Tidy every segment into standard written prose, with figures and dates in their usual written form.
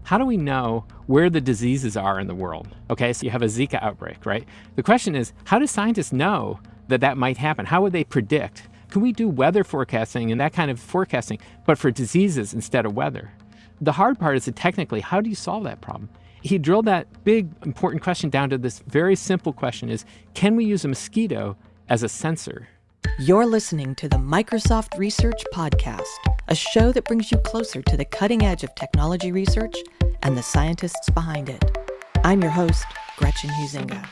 how do we know where the diseases are in the world? Okay, so you have a Zika outbreak, right? The question is, how do scientists know that that might happen? How would they predict? Can we do weather forecasting and that kind of forecasting, but for diseases instead of weather? The hard part is that technically, how do you solve that problem? He drilled that big, important question down to this very simple question is, can we use a mosquito as a sensor? You're listening to the Microsoft Research Podcast, a show that brings you closer to the cutting edge of technology research and the scientists behind it. I'm your host, Gretchen Huizinga.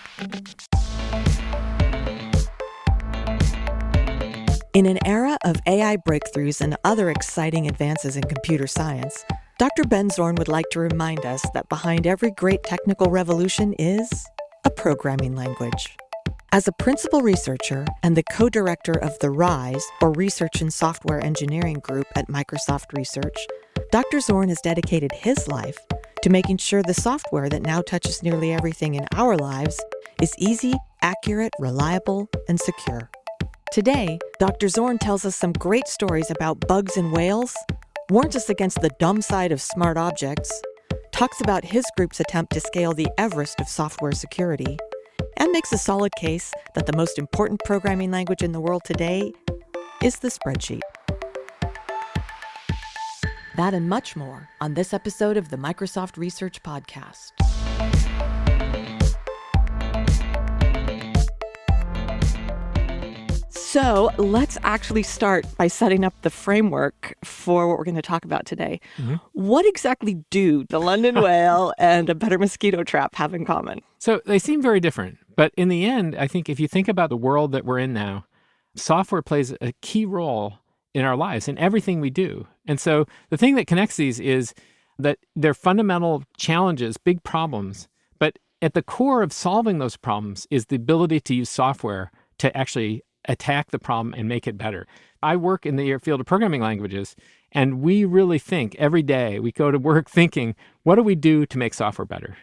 In an era of AI breakthroughs and other exciting advances in computer science, Dr. Ben Zorn would like to remind us that behind every great technical revolution is a programming language. As a principal researcher and the co-director of the RISE, or Research and Software Engineering Group at Microsoft Research, Dr. Zorn has dedicated his life to making sure the software that now touches nearly everything in our lives is easy, accurate, reliable, and secure. Today, Dr. Zorn tells us some great stories about bugs in whales, warns us against the dumb side of smart objects, talks about his group's attempt to scale the Everest of software security, and makes a solid case that the most important programming language in the world today is the spreadsheet. That and much more on this episode of the Microsoft Research Podcast. So let's actually start by setting up the framework for what we're going to talk about today. Mm-hmm. What exactly do the London whale and a better mosquito trap have in common? So they seem very different. But in the end, I think if you think about the world that we're in now, software plays a key role in our lives, in everything we do. And so the thing that connects these is that they're fundamental challenges, big problems. But at the core of solving those problems is the ability to use software to actually attack the problem and make it better. I work in the field of programming languages, and we really think every day, we go to work thinking, what do we do to make software better?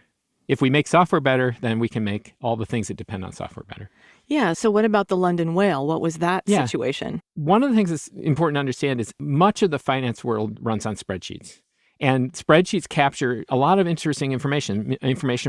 If we make software better, then we can make all the things that depend on software better. Yeah, so what about the London whale? What was that situation? One of the things that's important to understand is much of the finance world runs on spreadsheets. And spreadsheets capture a lot of interesting information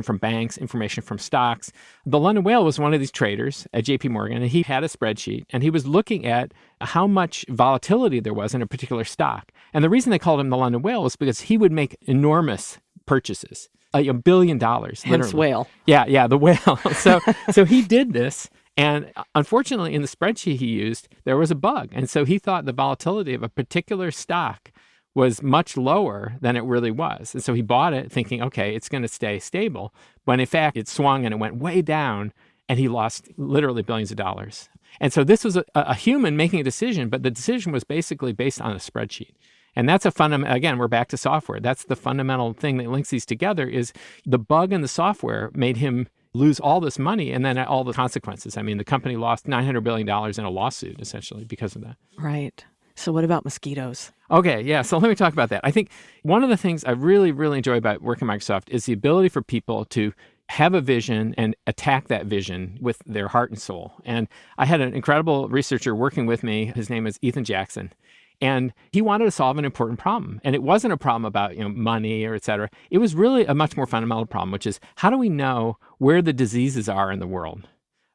from banks, information from stocks. The London whale was one of these traders at JP Morgan, and he had a spreadsheet, and he was looking at how much volatility there was in a particular stock. And the reason they called him the London whale was because he would make enormous purchases, $1 billion. Hence literally. Whale. Yeah, the whale. So he did this. And unfortunately, in the spreadsheet he used, there was a bug. And so he thought the volatility of a particular stock was much lower than it really was. And so he bought it thinking, okay, it's going to stay stable. When in fact, it swung and it went way down, and he lost literally billions of dollars. And so this was a human making a decision, but the decision was basically based on a spreadsheet. And that's again, we're back to software. That's the fundamental thing that links these together is the bug in the software made him lose all this money and then all the consequences. I mean, the company lost $900 billion in a lawsuit, essentially, because of that. Right. So what about mosquitoes? Okay, yeah. So let me talk about that. I think one of the things I really, really enjoy about working at Microsoft is the ability for people to have a vision and attack that vision with their heart and soul. And I had an incredible researcher working with me. His name is Ethan Jackson. And he wanted to solve an important problem. And it wasn't a problem about money or et cetera. It was really a much more fundamental problem, which is how do we know where the diseases are in the world?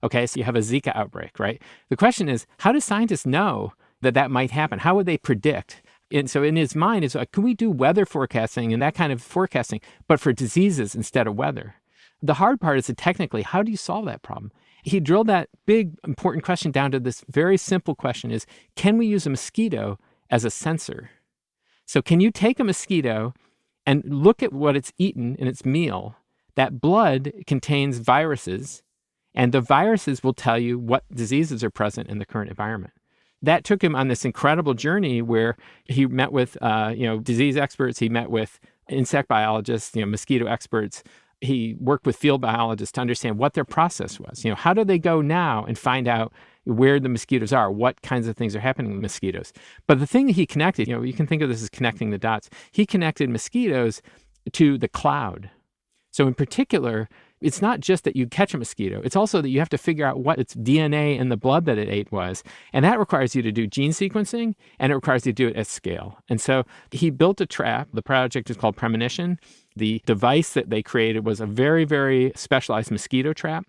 Okay, so you have a Zika outbreak, right? The question is, how do scientists know that might happen? How would they predict? And so in his mind, it's like, can we do weather forecasting and that kind of forecasting, but for diseases instead of weather? The hard part is that technically, how do you solve that problem? He drilled that big, important question down to this very simple question is, can we use a mosquito as a sensor? So can you take a mosquito and look at what it's eaten in its meal? That blood contains viruses, and the viruses will tell you what diseases are present in the current environment. That took him on this incredible journey where he met with, disease experts. He met with insect biologists, mosquito experts. He worked with field biologists to understand what their process was. How do they go now and find out where the mosquitoes are, what kinds of things are happening with mosquitoes? But the thing that he connected, you can think of this as connecting the dots. He connected mosquitoes to the cloud. So in particular, it's not just that you catch a mosquito. It's also that you have to figure out what its DNA in the blood that it ate was. And that requires you to do gene sequencing, and it requires you to do it at scale. And so he built a trap. The project is called Premonition. The device that they created was a very, very specialized mosquito trap.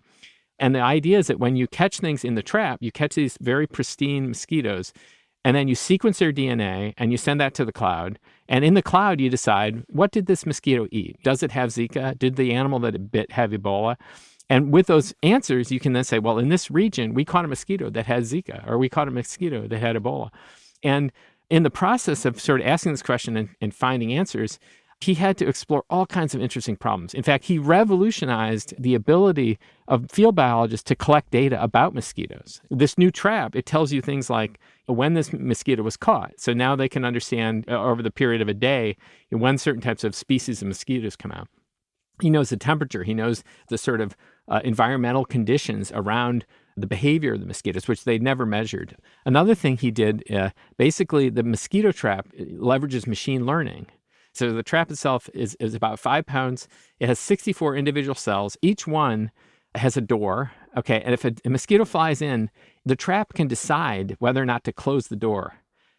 And the idea is that when you catch things in the trap, you catch these very pristine mosquitoes, and then you sequence their DNA and you send that to the cloud. And in the cloud, you decide, what did this mosquito eat? Does it have Zika? Did the animal that it bit have Ebola? And with those answers, you can then say, well, in this region, we caught a mosquito that had Zika, or we caught a mosquito that had Ebola. And in the process of sort of asking this question and finding answers, he had to explore all kinds of interesting problems. In fact, he revolutionized the ability of field biologists to collect data about mosquitoes. This new trap, it tells you things like when this mosquito was caught. So now they can understand over the period of a day when certain types of species of mosquitoes come out. He knows the temperature. He knows the sort of environmental conditions around the behavior of the mosquitoes, which they'd never measured. Another thing he did, basically the mosquito trap leverages machine learning. So the trap itself is about 5 pounds. It has 64 individual cells. Each one has a door. Okay, and if a mosquito flies in, the trap can decide whether or not to close the door.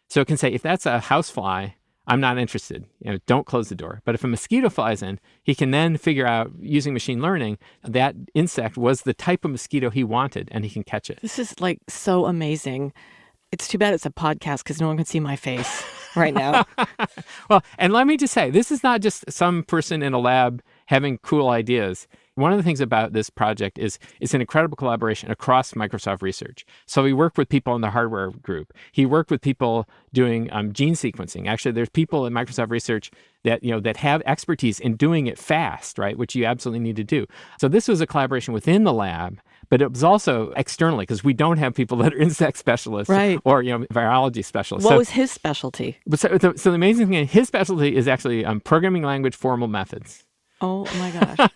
So it can say, if that's a housefly, I'm not interested. Don't close the door. But if a mosquito flies in, he can then figure out, using machine learning, that insect was the type of mosquito he wanted, and he can catch it. This is like so amazing. It's too bad it's a podcast because no one can see my face right now. Well, and let me just say, this is not just some person in a lab having cool ideas. One of the things about this project is it's an incredible collaboration across Microsoft Research. So he worked with people in the hardware group. He worked with people doing gene sequencing. Actually, there's people in Microsoft Research that that have expertise in doing it fast, right? Which you absolutely need to do. So this was a collaboration within the lab, but it was also externally, because we don't have people that are insect specialists, right, or virology specialists. What was his specialty? So the amazing thing, his specialty is actually programming language formal methods. Oh my gosh.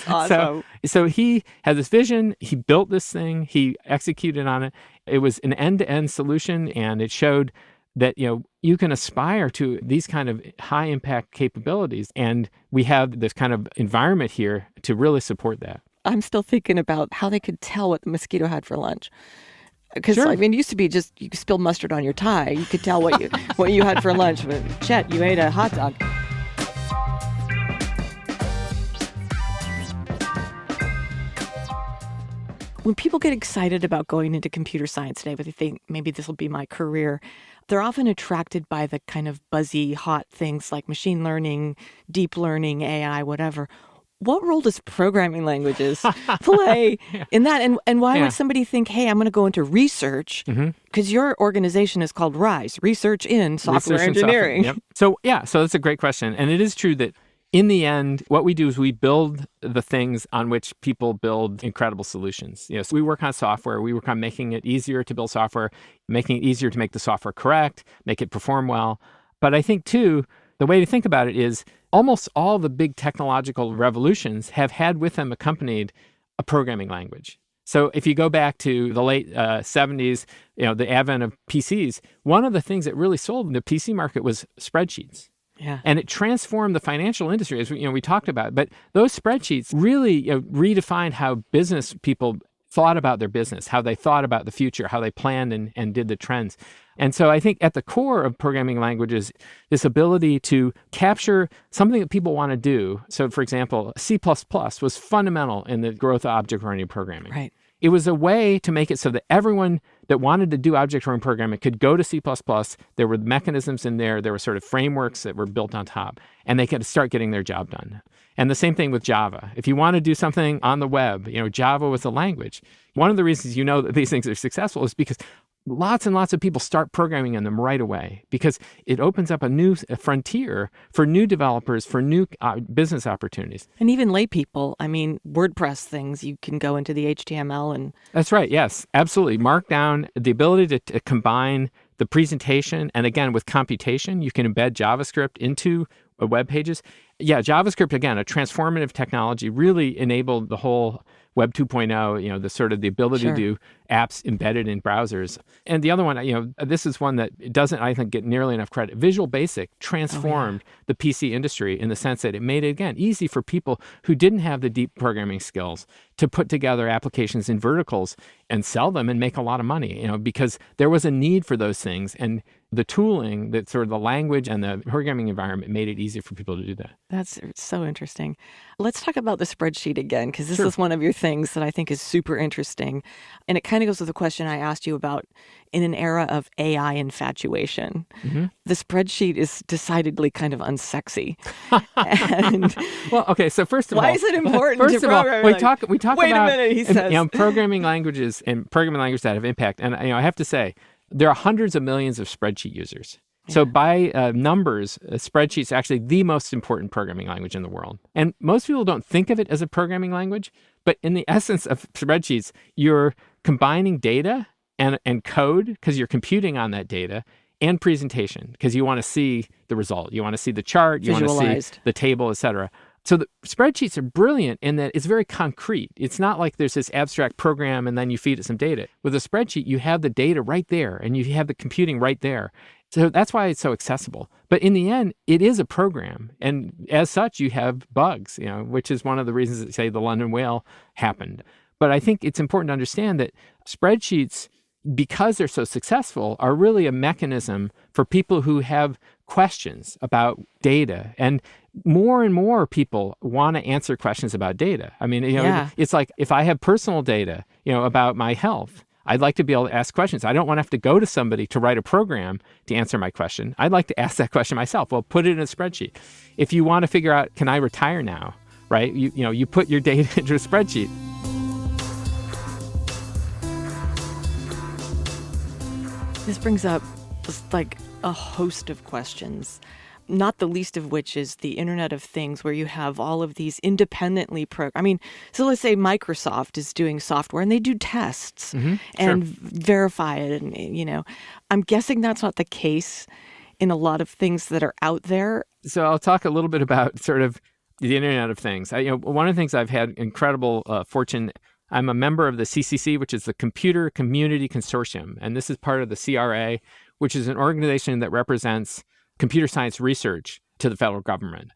Awesome. So he had this vision, he built this thing, he executed on it. It was an end-to-end solution, and it showed that you can aspire to these kind of high impact capabilities, and we have this kind of environment here to really support that. I'm still thinking about how they could tell what the mosquito had for lunch. Because sure. I mean, it used to be just you spilled mustard on your tie, you could tell what you had for lunch. But Chet, you ate a hot dog. When people get excited about going into computer science today, but they think maybe this will be my career, they're often attracted by the kind of buzzy, hot things like machine learning, deep learning, AI, whatever. What role does programming languages play in that? And why would somebody think, hey, I'm going to go into research? Because your organization is called RISE, Research in Software Engineering. Yep. So that's a great question. And it is true that in the end, what we do is we build the things on which people build incredible solutions. So we work on software. We work on making it easier to build software, making it easier to make the software correct, make it perform well. But I think, too, the way to think about it is almost all the big technological revolutions have had with them accompanied a programming language. So if you go back to the late 70s, the advent of PCs, one of the things that really sold in the PC market was spreadsheets. Yeah. And it transformed the financial industry, as we talked about. But those spreadsheets really redefined how business people thought about their business, how they thought about the future, how they planned and did the trends. And so I think at the core of programming languages, this ability to capture something that people want to do. So, for example, C++ was fundamental in the growth of object-oriented programming. Right. It was a way to make it so that everyone that wanted to do object-oriented programming could go to C++. There were mechanisms in there. There were sort of frameworks that were built on top, and they could start getting their job done. And the same thing with Java. If you want to do something on the web, Java was a language. One of the reasons that these things are successful is because lots and lots of people start programming in them right away, because it opens up a new frontier for new developers, for new business opportunities. And even lay people, WordPress things, you can go into the HTML and... That's right, yes, absolutely. Markdown, the ability to combine the presentation, and again, with computation, you can embed JavaScript into web pages. Yeah, JavaScript, again, a transformative technology, really enabled the whole Web 2.0, the sort of the ability to Sure. do apps embedded in browsers. And the other one, this is one that doesn't, I think, get nearly enough credit. Visual Basic transformed the PC industry in the sense that it made it, again, easy for people who didn't have the deep programming skills to put together applications in verticals and sell them and make a lot of money, because there was a need for those things. And the tooling, that sort of the language and the programming environment made it easy for people to do that. That's so interesting. Let's talk about the spreadsheet again, because this Sure. is one of your things that I think is super interesting. And it kind of goes with the question I asked you about in an era of AI infatuation. Mm-hmm. The spreadsheet is decidedly kind of unsexy. And Well, okay, so first of all, why is it important first to of all, program? we Like, talk wait about a minute, he says. programming languages and programming languages that have impact. And I have to say, there are hundreds of millions of spreadsheet users. So by numbers, spreadsheet's actually the most important programming language in the world. And most people don't think of it as a programming language, but in the essence of spreadsheets, you're combining data and code, because you're computing on that data, and presentation, because you want to see the result. You want to see the chart, you want to see Visualized. the table, et cetera. So the spreadsheets are brilliant in that it's very concrete. It's not like there's this abstract program and then you feed it some data. With a spreadsheet, you have the data right there and you have the computing right there. So that's why it's so accessible. But in the end, it is a program. And as such, you have bugs, which is one of the reasons that, say, the London whale happened. But I think it's important to understand that spreadsheets, because they're so successful, are really a mechanism for people who have questions about data. And more people want to answer questions about data. I mean, it's like if I have personal data, about my health, I'd like to be able to ask questions. I don't want to have to go to somebody to write a program to answer my question. I'd like to ask that question myself. Well, put it in a spreadsheet. If you want to figure out, can I retire now, right? You put your data into a spreadsheet. This brings up just like a host of questions, not the least of which is the Internet of Things, where you have all of these independently so let's say Microsoft is doing software and they do tests and verify it. And, I'm guessing that's not the case in a lot of things that are out there. So I'll talk a little bit about sort of the Internet of Things. One of the things I've had incredible fortune. I'm a member of the CCC, which is the Computer Community Consortium. And this is part of the CRA, which is an organization that represents computer science research to the federal government.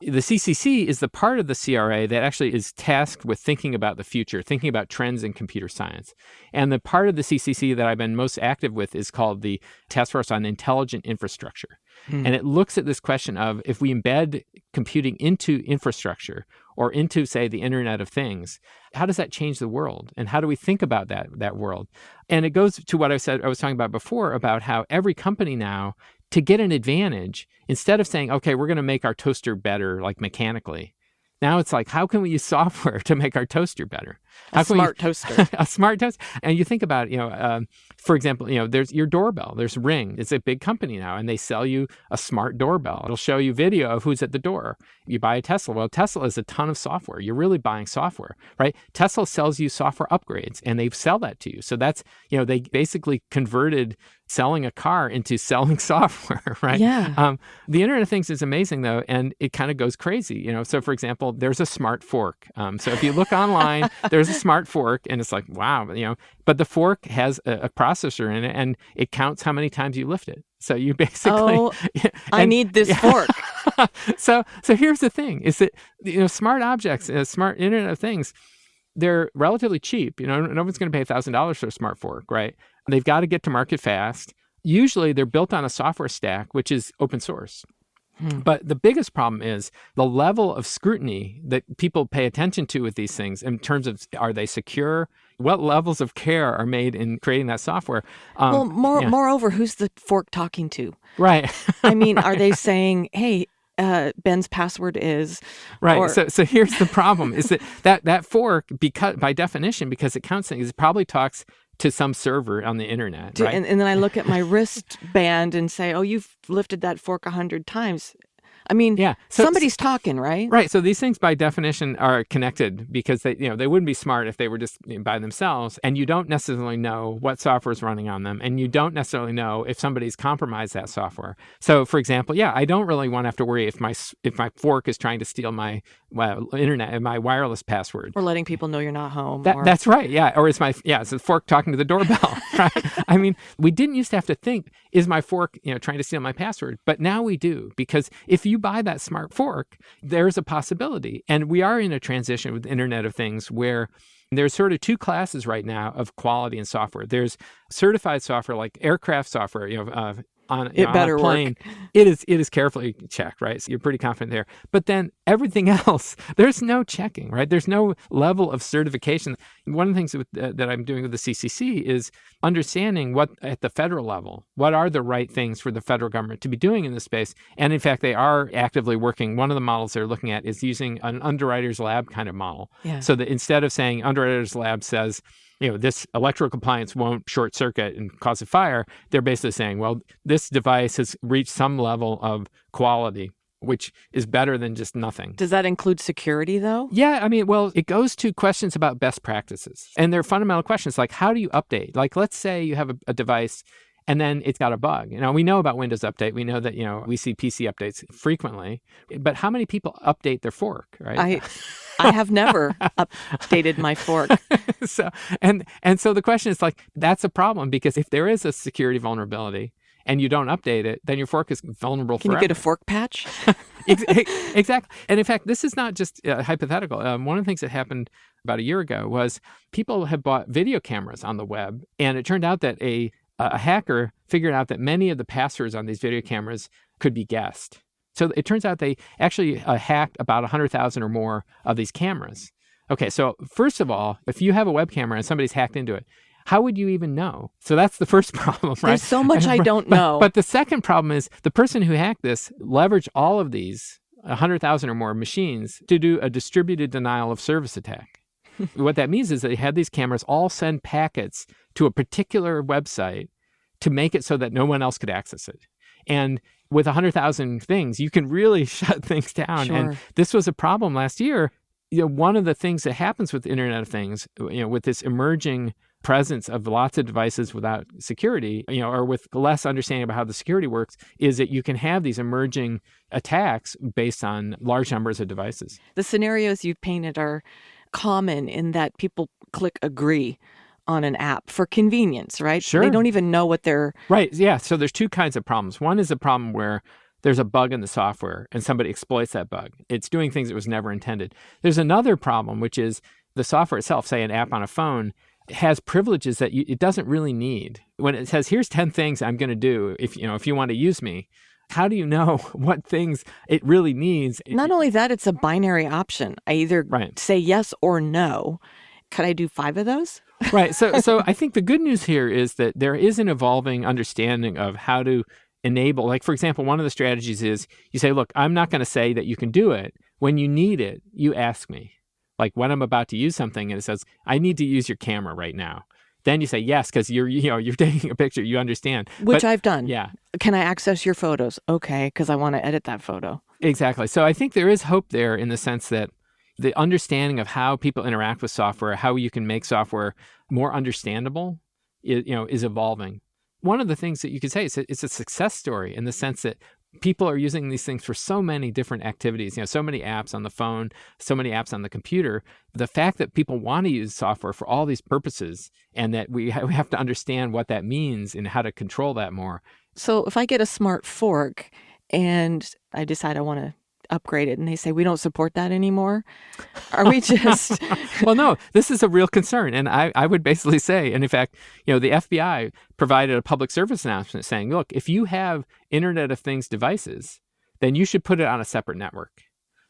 The CCC is the part of the CRA that actually is tasked with thinking about the future, thinking about trends in computer science. And the part of the CCC that I've been most active with is called the Task Force on Intelligent Infrastructure. And it looks at this question of, if we embed computing into infrastructure or into, say, the Internet of Things, how does that change the world? And how do we think about that world? And it goes to what I was talking about before, about how every company now, to get an advantage, instead of saying, okay, we're going to make our toaster better, like mechanically, now it's like, how can we use software to make our toaster better? A smart toaster. A smart toaster. And you think about, for example, there's your doorbell. There's Ring. It's a big company now, and they sell you a smart doorbell. It'll show you video of who's at the door. You buy a Tesla. Well, Tesla is a ton of software. You're really buying software, right? Tesla sells you software upgrades, and they sell that to you. So that's, they basically converted selling a car into selling software, right? Yeah. The Internet of Things is amazing, though, and it kind of goes crazy. So, for example, there's a smart fork. So if you look online, there's a smart fork, and it's like, wow, but the fork has a processor in it, and it counts how many times you lift it. So you basically, I need this fork. So here's the thing: is that smart objects, smart Internet of Things, they're relatively cheap. No one's going to pay $1,000 for a smart fork, right? They've got to get to market fast. Usually, they're built on a software stack, which is open source. But the biggest problem is the level of scrutiny that people pay attention to with these things in terms of, are they secure? What levels of care are made in creating that software? Moreover, who's the fork talking to? Right. I mean, are they saying, hey, Ben's password is... Right. So here's the problem, is that fork, because by definition, because it counts things, it probably talks to some server on the internet, right? And then I look at my wristband and say, oh, you've lifted that fork 100 times. I mean, Yeah. somebody's talking, right? Right. So these things by definition are connected because they wouldn't be smart if they were just by themselves. And you don't necessarily know what software is running on them. And you don't necessarily know if somebody's compromised that software. So for example, yeah, I don't really want to have to worry if my fork is trying to steal my internet and my wireless password. Or letting people know you're not home. That's right. Yeah. Or it's the fork talking to the doorbell. Right. I mean, we didn't used to have to think, is my fork, trying to steal my password? But now we do, because if you buy that smart fork, there's a possibility. And we are in a transition with Internet of Things where there's sort of two classes right now of quality in software. There's certified software like aircraft software, on a plane. Work. It is carefully checked, right? So you're pretty confident there. But then everything else, there's no checking, right? There's no level of certification. One of the things that I'm doing with the CCC is understanding what at the federal level, what are the right things for the federal government to be doing in this space. And in fact, they are actively working. One of the models they're looking at is using an underwriter's lab kind of model. Yeah. So that instead of saying underwriter's lab says, this electrical appliance won't short circuit and cause a fire, they're basically saying, well, this device has reached some level of quality, which is better than just nothing. Does that include security, though? Yeah, I mean, well, it goes to questions about best practices. And they're fundamental questions like, how do you update? Like, let's say you have a device and then it's got a bug. We know about Windows Update. We know that, we see PC updates frequently. But how many people update their fork, right? I have never updated my fork. So the question is like, that's a problem, because if there is a security vulnerability and you don't update it, then your fork is vulnerable forever. Can you get a fork patch? Exactly. And in fact, this is not just hypothetical. One of the things that happened about a year ago was people had bought video cameras on the web, and it turned out that a hacker figured out that many of the passwords on these video cameras could be guessed. So it turns out they actually hacked about 100,000 or more of these cameras. Okay, so first of all, if you have a web camera and somebody's hacked into it, how would you even know? So that's the first problem, right? There's so much I don't know. But the second problem is the person who hacked this leveraged all of these 100,000 or more machines to do a distributed denial of service attack. What that means is they had these cameras all send packets to a particular website to make it so that no one else could access it. And with 100,000 things, you can really shut things down. Sure. And this was a problem last year. One of the things that happens with the Internet of Things, with this emerging presence of lots of devices without security, or with less understanding about how the security works, is that you can have these emerging attacks based on large numbers of devices. The scenarios you've painted are common in that people click agree on an app for convenience, right? Sure. They don't even know what they're... Right, yeah. So there's two kinds of problems. One is a problem where there's a bug in the software and somebody exploits that bug. It's doing things it was never intended. There's another problem, which is the software itself, say an app on a phone, has privileges that it doesn't really need. When it says, here's 10 things I'm going to do if you want to use me, how do you know what things it really needs? Not only that, it's a binary option. I either say yes or no. Could I do 5 of those? Right. So I think the good news here is that there is an evolving understanding of how to enable, like, for example, one of the strategies is you say, look, I'm not going to say that you can do it. When you need it, you ask me. Like when I'm about to use something and it says, I need to use your camera right now. Then you say yes, because you're taking a picture, you understand. Which I've done. Yeah. Can I access your photos? Okay, because I want to edit that photo. Exactly. So I think there is hope there in the sense that the understanding of how people interact with software, how you can make software more understandable, is evolving. One of the things that you could say is it's a success story in the sense that people are using these things for so many different activities, so many apps on the phone, so many apps on the computer. The fact that people want to use software for all these purposes and that we have to understand what that means and how to control that more. So if I get a smart fork and I decide I want to upgrade it and they say, we don't support that anymore, are we just... Well, no, this is a real concern. And I would basically say, and in fact, the FBI provided a public service announcement saying, look, if you have Internet of Things devices, then you should put it on a separate network.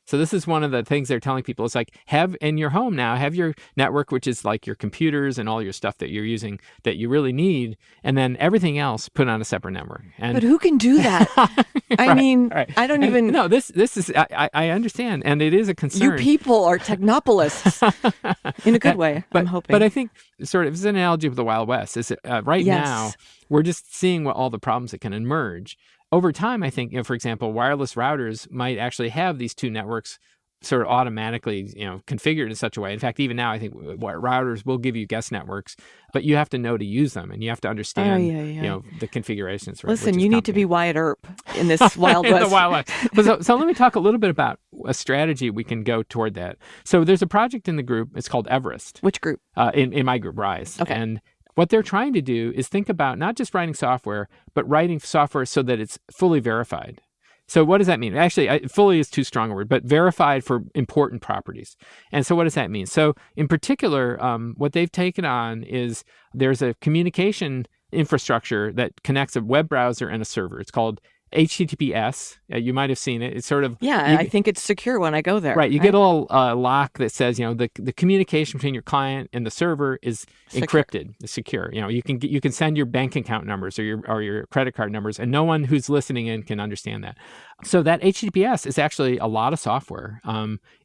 So this is one of the things they're telling people. It's like, have in your home now, have your network, which is like your computers and all your stuff that you're using that you really need, and then everything else put on a separate network. But who can do that? I mean, I don't even... No, this is, I understand, and it is a concern. You people are technopolists in a good way, I'm hoping. But I think sort of, it's an analogy with the Wild West. Is right now, we're just seeing what all the problems that can emerge. over time, I think, for example, wireless routers might actually have these two networks sort of automatically, configured in such a way. In fact, even now, I think routers will give you guest networks, but you have to know to use them, and you have to understand, the configurations. Right, Listen, you need to be Wyatt Earp in this Wild in West. the Wild West. So let me talk a little bit about a strategy we can go toward that. So there's a project in the group. It's called Everest. Which group? In my group, Rise. Okay. And what they're trying to do is think about not just writing software, but writing software so that it's fully verified. So what does that mean? Actually, fully is too strong a word, but verified for important properties. And so what does that mean? So in particular, what they've taken on is there's a communication infrastructure that connects a web browser and a server. It's called HTTPS. You might have seen it. It's sort of... I think it's secure when I go there. Right. You get a little lock that says, the communication between your client and the server is encrypted, secure. You can send your bank account numbers or your credit card numbers, and no one who's listening in can understand that. So that HTTPS is actually a lot of software.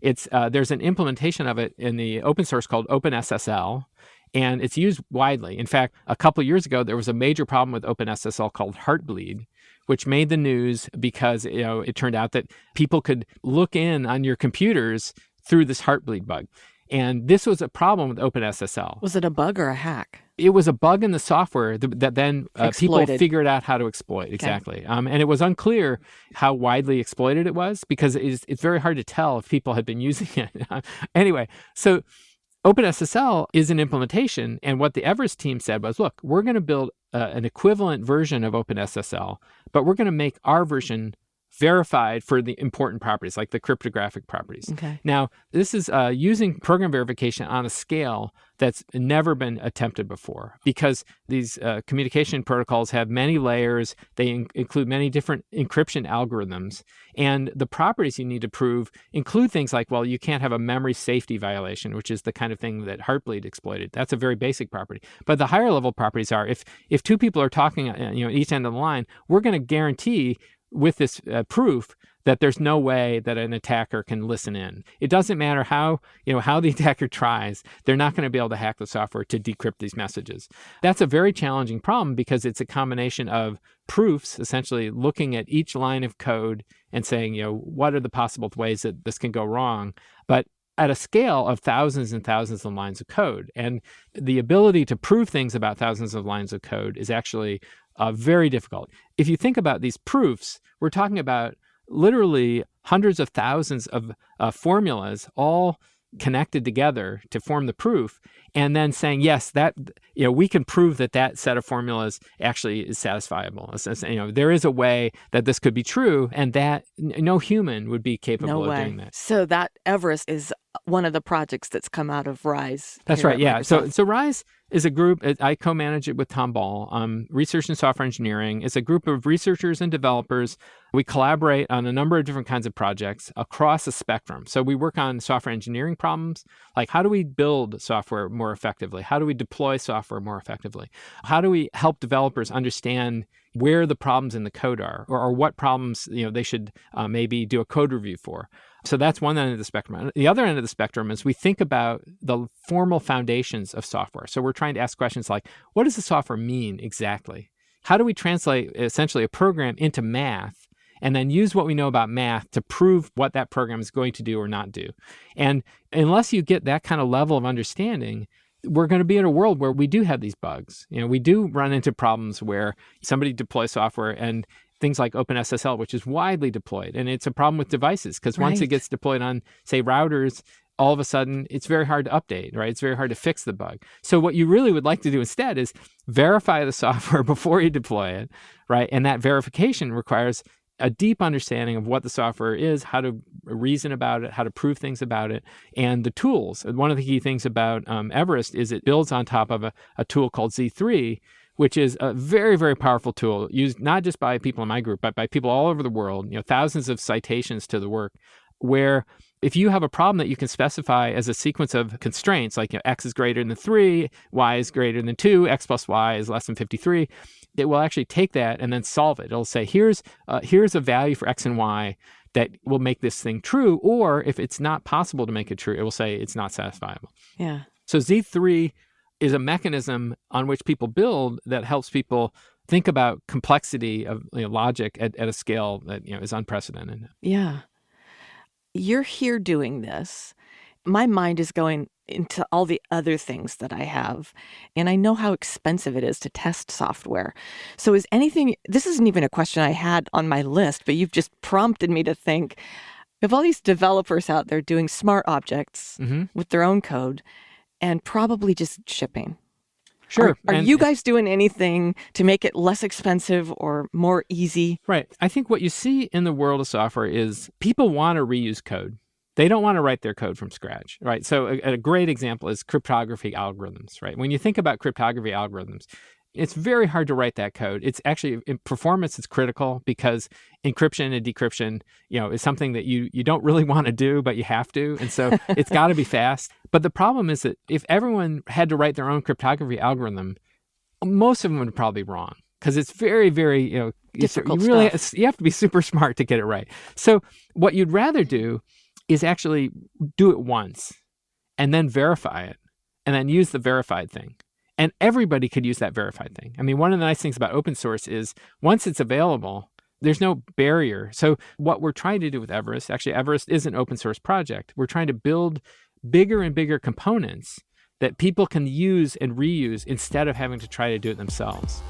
There's an implementation of it in the open source called OpenSSL. And it's used widely. In fact, a couple of years ago, there was a major problem with OpenSSL called Heartbleed, which made the news because it turned out that people could look in on your computers through this Heartbleed bug. And this was a problem with OpenSSL. Was it a bug or a hack? It was a bug in the software that then people figured out how to exploit. Okay. Exactly. And it was unclear how widely exploited it was because it's very hard to tell if people had been using it. Anyway, so OpenSSL is an implementation, and what the Everest team said was, look, we're going to build an equivalent version of OpenSSL, but we're going to make our version verified for the important properties, like the cryptographic properties. Okay. Now, this is using program verification on a scale that's never been attempted before because these communication protocols have many layers. They include many different encryption algorithms. And the properties you need to prove include things like, you can't have a memory safety violation, which is the kind of thing that Heartbleed exploited. That's a very basic property. But the higher level properties are, if two people are talking at each end of the line, we're going to guarantee with this proof that there's no way that an attacker can listen in. It doesn't matter how the attacker tries, they're not going to be able to hack the software to decrypt these messages. That's a very challenging problem because it's a combination of proofs, essentially looking at each line of code and saying, what are the possible ways that this can go wrong, but at a scale of thousands and thousands of lines of code. And the ability to prove things about thousands of lines of code is actually very difficult. If you think about these proofs, we're talking about literally hundreds of thousands of formulas all connected together to form the proof, and then saying, yes, that we can prove that set of formulas actually is satisfiable. There is a way that this could be true, and that no human would be capable of doing that. So that Everest is one of the projects that's come out of Rise. That's right. Yeah. So Rise is a group. I co-manage it with Tom Ball. Research and Software Engineering. It's a group of researchers and developers. We collaborate on a number of different kinds of projects across a spectrum. So we work on software engineering problems, like how do we build software more effectively? How do we deploy software more effectively? How do we help developers understand where the problems in the code are, or what problems they should maybe do a code review for? So that's one end of the spectrum. The other end of the spectrum is we think about the formal foundations of software. So we're trying to ask questions like, what does the software mean exactly? How do we translate essentially a program into math and then use what we know about math to prove what that program is going to do or not do? And unless you get that kind of level of understanding, we're going to be in a world where we do have these bugs. We do run into problems where somebody deploys software and things like OpenSSL, which is widely deployed. And it's a problem with devices because once it gets deployed on, say, routers, all of a sudden it's very hard to update, right? It's very hard to fix the bug. So what you really would like to do instead is verify the software before you deploy it, right? And that verification requires a deep understanding of what the software is, how to reason about it, how to prove things about it, and the tools. And one of the key things about Everest is it builds on top of a tool called Z3, which is a very, very powerful tool used not just by people in my group, but by people all over the world, thousands of citations to the work, where if you have a problem that you can specify as a sequence of constraints, like x is greater than 3, y is greater than 2, x plus y is less than 53, it will actually take that and then solve it. It'll say, here's a value for x and y that will make this thing true, or if it's not possible to make it true, it will say it's not satisfiable. Yeah. So Z3 is a mechanism on which people build that helps people think about complexity of logic at a scale that is unprecedented. Yeah. You're here doing this. My mind is going into all the other things that I have, and I know how expensive it is to test software. So this isn't even a question I had on my list, but you've just prompted me to think of all these developers out there doing smart objects Hmm. with their own code and probably just shipping. Sure. Are And you guys doing anything to make it less expensive or more easy? right. I think what you see in the world of software is people want to reuse code. They don't want to write their code from scratch, right? So a great example is cryptography algorithms, right? When you think about cryptography algorithms, it's very hard to write that code. It's actually, in performance is critical because encryption and decryption, is something that you don't really want to do, but you have to. And so it's got to be fast. But the problem is that if everyone had to write their own cryptography algorithm, most of them would probably be wrong because it's very, very, Difficult you really, stuff. you have to be super smart to get it right. So what you'd rather do is actually do it once and then verify it and then use the verified thing. And everybody could use that verified thing. I mean, one of the nice things about open source is once it's available, there's no barrier. So what we're trying to do with Everest, actually, Everest is an open source project. We're trying to build bigger and bigger components that people can use and reuse instead of having to try to do it themselves.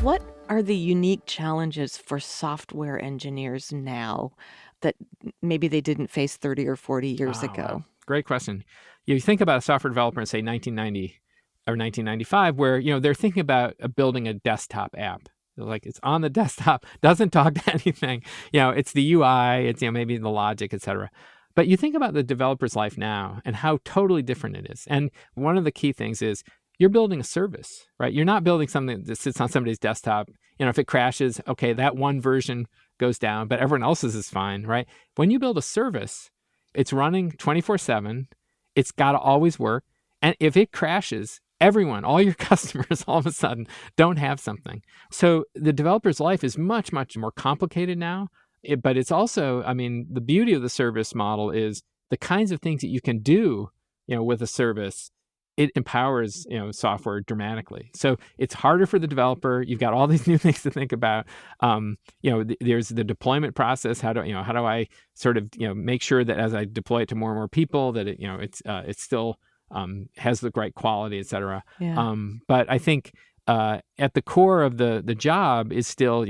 What are the unique challenges for software engineers now that maybe they didn't face 30 or 40 years ago? Wow. Great question. You think about a software developer in, say, 1990 or 1995, where they're thinking about building a desktop app. Like it's on the desktop, doesn't talk to anything. It's the UI, it's maybe the logic, et cetera. But you think about the developer's life now and how totally different it is. And one of the key things is you're building a service, right? You're not building something that sits on somebody's desktop. If it crashes, okay, that one version goes down, but everyone else's is fine, right? When you build a service, it's running 24/7. It's got to always work. And if it crashes, everyone, all your customers, all of a sudden don't have something. So the developer's life is much, much more complicated now. But it's also, the beauty of the service model is the kinds of things that you can do, with a service. It empowers, software dramatically. So it's harder for the developer. You've got all these new things to think about. There's the deployment process. How do I sort of, make sure that as I deploy it to more and more people, that it still has the right quality, et cetera. Yeah. But I think at the core of the job is still,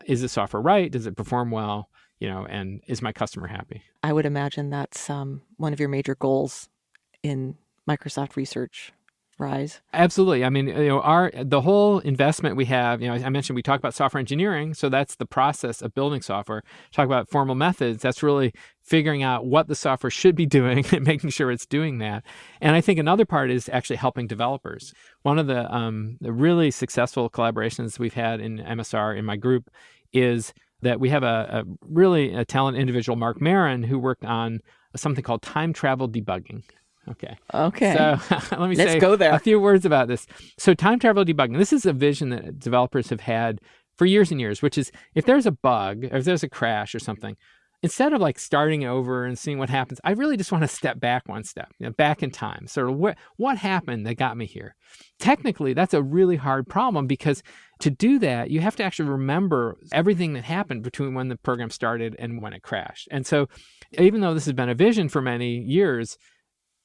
is the software right? Does it perform well? And is my customer happy? I would imagine that's one of your major goals in Microsoft Research Rise. Absolutely. The whole investment we have, I mentioned we talk about software engineering. So that's the process of building software. Talk about formal methods. That's really figuring out what the software should be doing and making sure it's doing that. And I think another part is actually helping developers. One of the really successful collaborations we've had in MSR in my group is that we have a really talented individual, Mark Marin, who worked on something called time travel debugging. Okay. So let me say go there. a few words about this. So time travel debugging, this is a vision that developers have had for years and years, which is if there's a bug, or if there's a crash or something, instead of like starting over and seeing what happens, I really just want to step back one step, back in time. Sort of what happened that got me here? Technically, that's a really hard problem because to do that, you have to actually remember everything that happened between when the program started and when it crashed. And so even though this has been a vision for many years,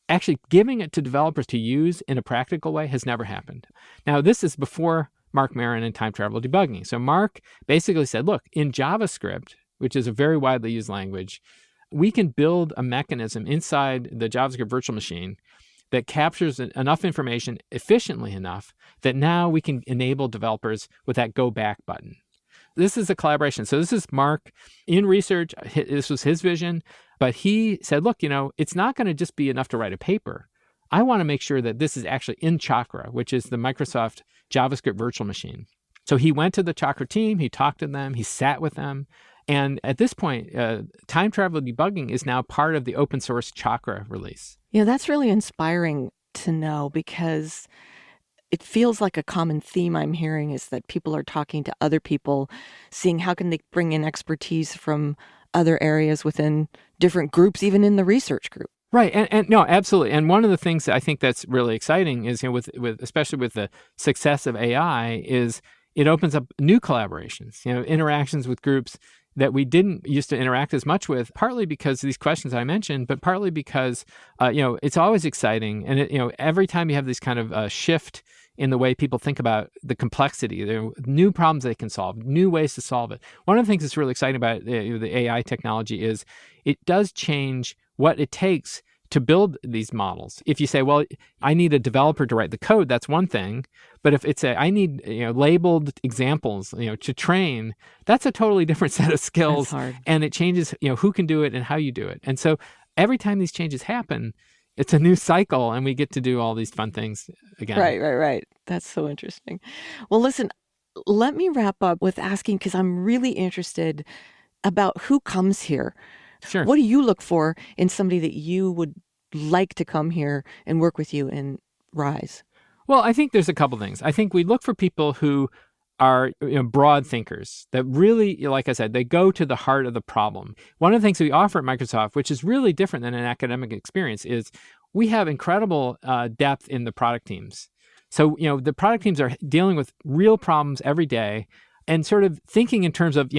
actually giving it to developers to use in a practical way has never happened. Now, this is before Mark Marin and time travel debugging. So Mark basically said, look, in JavaScript, which is a very widely used language, we can build a mechanism inside the JavaScript virtual machine that captures enough information efficiently enough that now we can enable developers with that go back button. This is a collaboration. So this is Mark in research. This was his vision. But he said, look, it's not going to just be enough to write a paper. I want to make sure that this is actually in Chakra, which is the Microsoft JavaScript virtual machine. So he went to the Chakra team. He talked to them. He sat with them. And at this point, time travel debugging is now part of the open source Chakra release. That's really inspiring to know because it feels like a common theme I'm hearing is that people are talking to other people, seeing how can they bring in expertise from other areas within different groups, even in the research group. Right, and no, absolutely. And one of the things that I think that's really exciting is, with especially with the success of AI, is it opens up new collaborations, interactions with groups that we didn't used to interact as much with, partly because of these questions I mentioned, but partly because, it's always exciting. And, every time you have this kind of shift in the way people think about the complexity, there are new problems they can solve, new ways to solve it. One of the things that's really exciting about the AI technology is it does change what it takes to build these models. If you say, well, I need a developer to write the code, that's one thing. But if it's I need labeled examples to train, that's a totally different set of That's skills. hard. And it changes who can do it and how you do it. And so every time these changes happen, it's a new cycle, and we get to do all these fun things again. Right. That's so interesting. Well, listen, let me wrap up with asking, because I'm really interested about who comes here. Sure. What do you look for in somebody that you would like to come here and work with you in Rise? Well, I think there's a couple things. I think we look for people who are broad thinkers that really, like I said, they go to the heart of the problem. One of the things we offer at Microsoft, which is really different than an academic experience, is we have incredible depth in the product teams. So, the product teams are dealing with real problems every day and sort of thinking in terms of,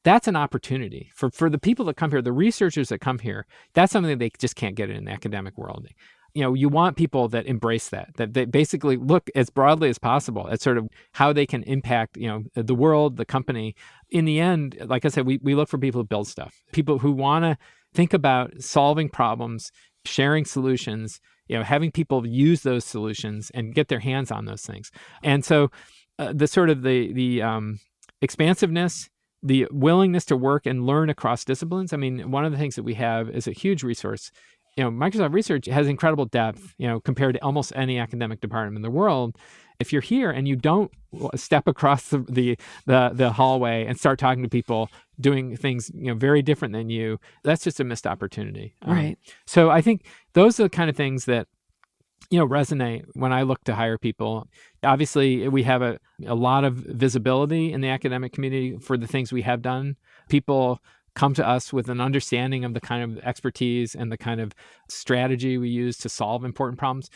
that's an opportunity for the people that come here, the researchers that come here. That's something that they just can't get in the academic world. You want people that embrace that they basically look as broadly as possible at sort of how they can impact, the world, the company. In the end, like I said, we look for people who build stuff, people who want to think about solving problems, sharing solutions, having people use those solutions and get their hands on those things. And so the sort of the expansiveness, the willingness to work and learn across disciplines. I mean, one of the things that we have is a huge resource. Microsoft Research has incredible depth, compared to almost any academic department in the world. If you're here and you don't step across the hallway and start talking to people doing things, very different than you, that's just a missed opportunity. Right. So I think those are the kind of things that resonate when I look to hire people. Obviously, we have a lot of visibility in the academic community for the things we have done. People come to us with an understanding of the kind of expertise and the kind of strategy we use to solve important problems.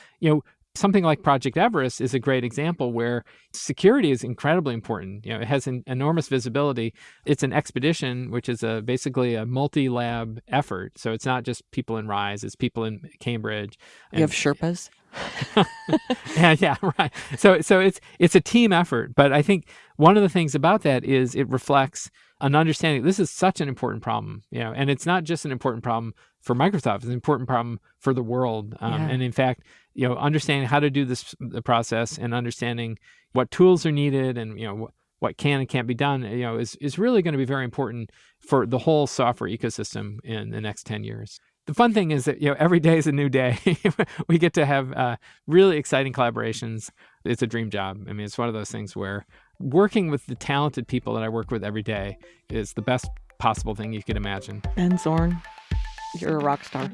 Something like Project Everest is a great example where security is incredibly important. It has an enormous visibility. It's an expedition, which is basically a multi-lab effort. So it's not just people in Rise, it's people in Cambridge. You have Sherpas? Yeah, right. So it's a team effort. But I think one of the things about that is it reflects an understanding this is such an important problem, and it's not just an important problem for Microsoft, it's an important problem for the world. And in fact, understanding how to do the process and understanding what tools are needed and, what can and can't be done, is really going to be very important for the whole software ecosystem in the next 10 years. The fun thing is that, every day is a new day. We get to have really exciting collaborations. It's a dream job. I mean, it's one of those things where working with the talented people that I work with every day is the best possible thing you could imagine. Ben Zorn, you're a rock star.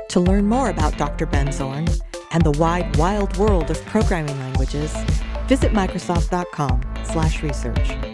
To learn more about Dr. Ben Zorn and the wide, wild world of programming languages, visit Microsoft.com/research.